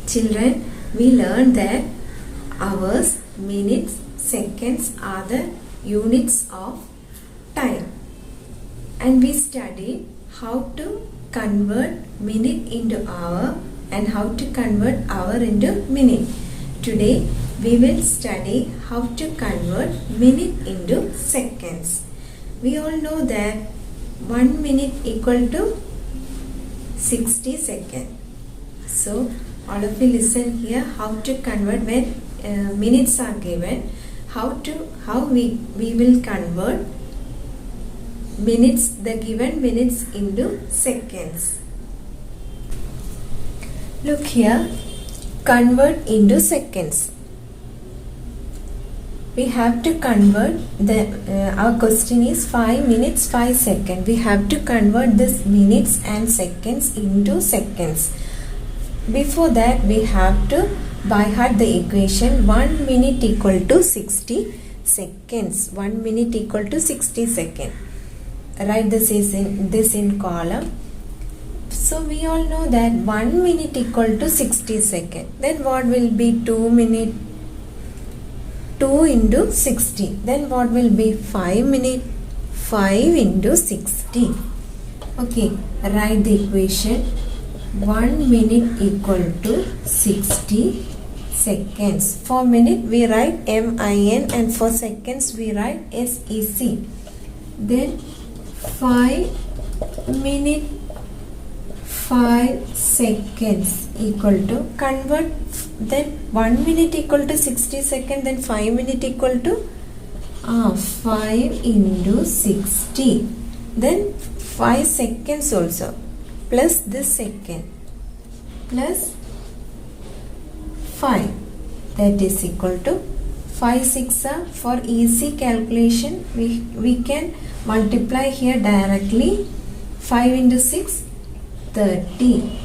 Children, we learned that hours, minutes, seconds are the units of time. And we studied how to convert minute into hour and how to convert hour into minute. Today we will study how to convert minute into seconds. We all know that 1 minute equal to 60 seconds. So all of you listen here how to convert when minutes are given, how we will convert minutes, the given minutes into seconds. Look here, convert into seconds. We have to convert our question is 5 minutes 5 seconds. We have to convert this minutes and seconds into seconds. Before that we have to by heart the equation 1 minute equal to 60 seconds. 1 minute equal to 60 seconds. Write this in column. So we all know that 1 minute equal to 60 seconds. Then what will be 2 minute? 2 into 60. Then what will be 5 minute? 5 into 60. Okay, write the equation. 1 minute equal to 60 seconds. For minute we write MIN and for seconds we write SEC. Then 5 minute 5 seconds equal to convert, then 1 minute equal to 60 seconds, then 5 minute equal to 5 into 60, then 5 seconds also plus this second plus 5, that is equal to 5 6 are for easy calculation we can multiply here directly. 5 into 6 30.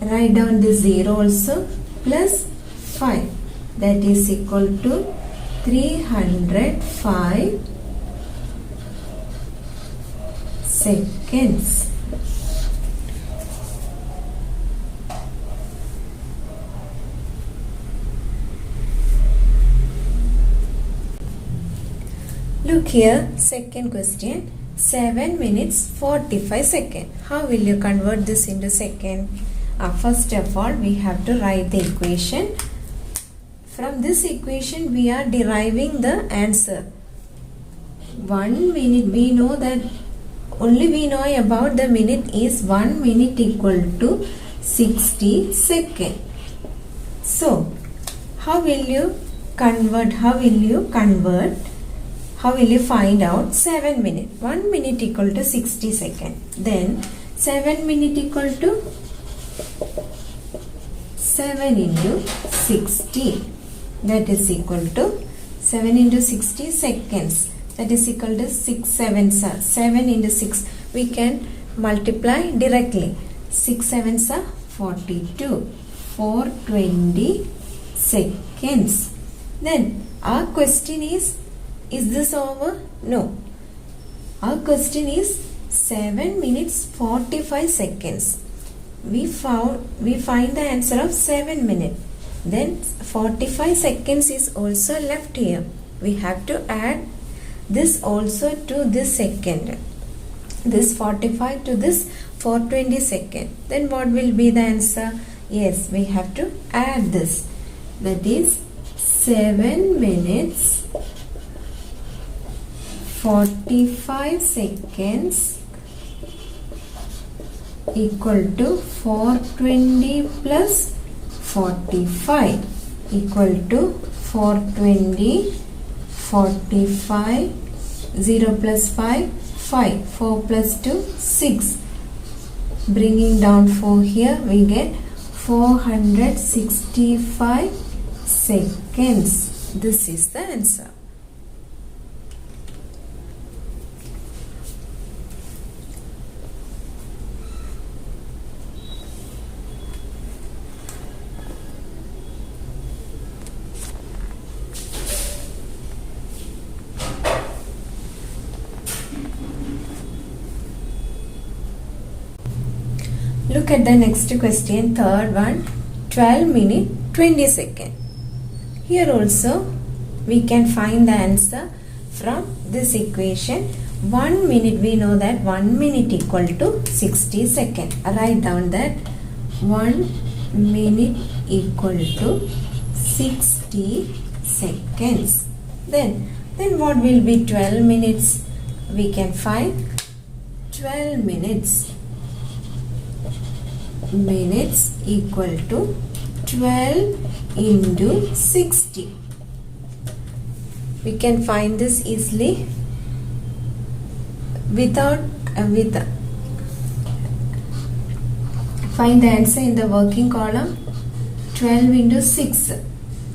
Write down the 0 also plus 5, that is equal to 305 seconds. Look here, second question. 7 minutes 45 seconds. How will you convert this into second? First of all, we have to write the equation. From this equation, we are deriving the answer. 1 minute, we know that only we know about the minute is 1 minute equal to 60 seconds. So, how will you convert? How will you find out 7 minutes? 1 minute equal to 60 seconds. Then 7 minute equal to 7 into 60. That is equal to 7 into 60 seconds. That is equal to 6 sevens are 7 into 6. We can multiply directly. 6 sevens are 42. 420 seconds. Then our question is this over? No. Our question is 7 minutes 45 seconds. We find the answer of 7 minutes. Then 45 seconds is also left here. We have to add this also to this second. This 45 to this 420 seconds. Then what will be the answer? Yes, we have to add this. That is 7 minutes 45 seconds equal to 420 plus 45 equal to 420 45 0 plus 5 5 4 plus 2 6. Bringing down 4 here we get 465 seconds. This is the answer. Look at the next question, third one. 12 minutes 20 seconds. Here also we can find the answer from this equation. 1 minute, we know that 1 minute equal to 60 seconds. Write down that 1 minute equal to 60 seconds. Then what will be 12 minutes? We can find 12 minutes equal to 12 into 60. We can find this easily find the answer in the working column. 12 into 6.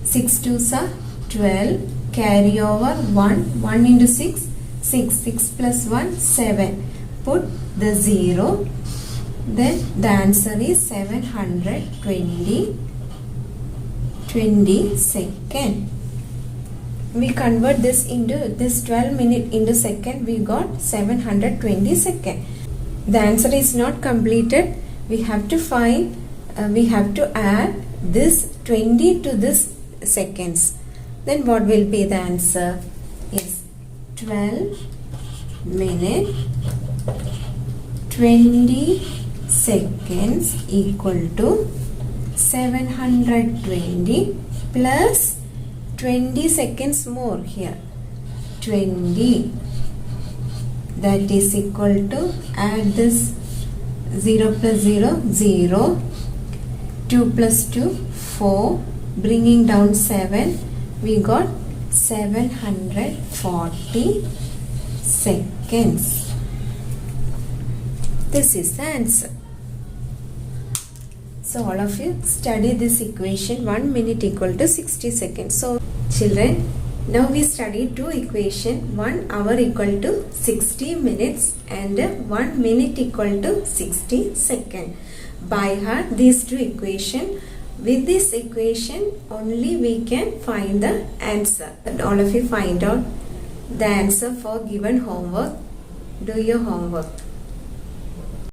6 2s are 12. Carry over 1 into 6. 6 plus 1 7. Put the 0. Then the answer is 720 seconds. We convert this into this 12 minute into second. We got 720 seconds. The answer is not completed. We have to find. We have to add this 20 to this seconds. Then what will be the answer? Is 12 minute 20 seconds equal to 720 plus 20 seconds more here. 20. That is equal to, add this 0 plus 0, 0. 2 plus 2, 4. Bringing down 7. We got 740 seconds. This is the answer. So all of you study this equation. 1 minute equal to 60 seconds. So children, now we study two equations. 1 hour equal to 60 minutes and 1 minute equal to 60 seconds. By heart these two equations. With this equation only we can find the answer. And all of you find out the answer for given homework. Do your homework.